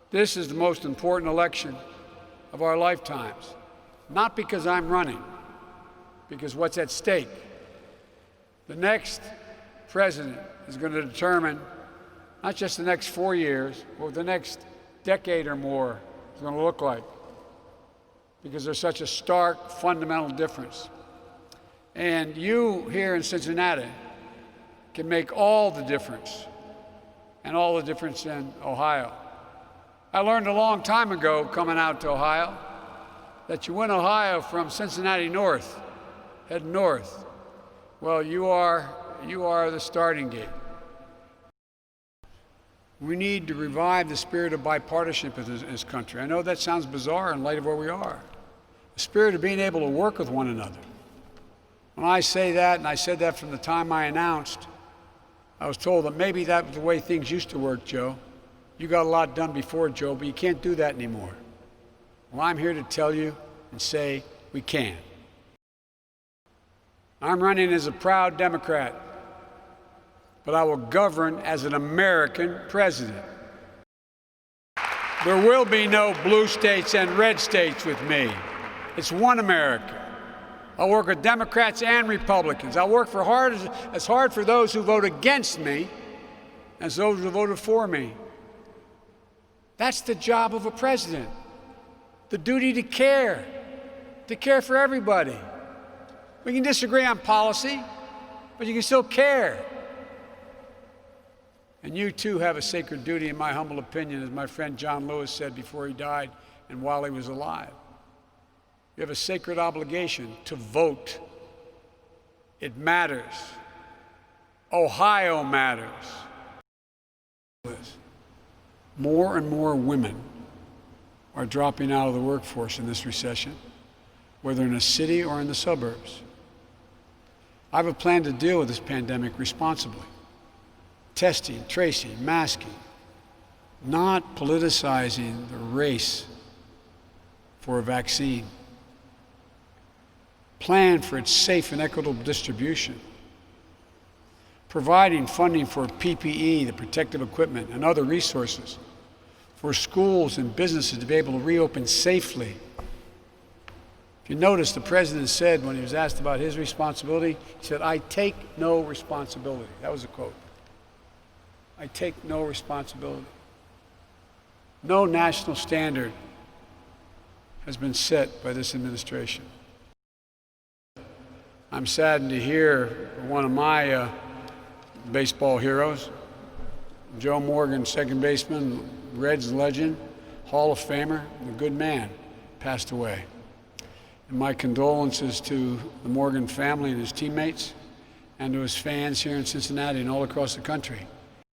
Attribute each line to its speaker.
Speaker 1: This is the most important election of our lifetimes, not because I'm running, because what's at stake. The next president is going to determine not just the next 4 years, but what the next decade or more is going to look like, because there's such a stark, fundamental difference. And you here in Cincinnati can make all the difference, and all the difference in Ohio. I learned a long time ago, coming out to Ohio, that you win Ohio from Cincinnati north, head north. Well, you are the starting gate. We need to revive the spirit of bipartisanship in this country. I know that sounds bizarre in light of where we are. The spirit of being able to work with one another. When I say that, and I said that from the time I announced, I was told that maybe that was the way things used to work, Joe. You got a lot done before, Joe, but you can't do that anymore. Well, I'm here to tell you and say we can. I'm running as a proud Democrat, but I will govern as an American president. There will be no blue states and red states with me. It's one America. I'll work with Democrats and Republicans. I'll work as hard for those who vote against me as those who voted for me. That's the job of a president. The duty to care for everybody. We can disagree on policy, but you can still care. And you too have a sacred duty, in my humble opinion, as my friend John Lewis said before he died and while he was alive. You have a sacred obligation to vote. It matters. Ohio matters. More and more women are dropping out of the workforce in this recession, whether in a city or in the suburbs. I have a plan to deal with this pandemic responsibly. Testing, tracing, masking, not politicizing the race for a vaccine. Plan for its safe and equitable distribution. Providing funding for PPE, the protective equipment, and other resources for schools and businesses to be able to reopen safely. If you notice, the president said when he was asked about his responsibility, he said, "I take no responsibility." That was a quote. I take no responsibility. No national standard has been set by this administration. I'm saddened to hear one of my baseball heroes, Joe Morgan, second baseman, Reds legend, Hall of Famer, a good man, passed away. And my condolences to the Morgan family and his teammates, and to his fans here in Cincinnati and all across the country.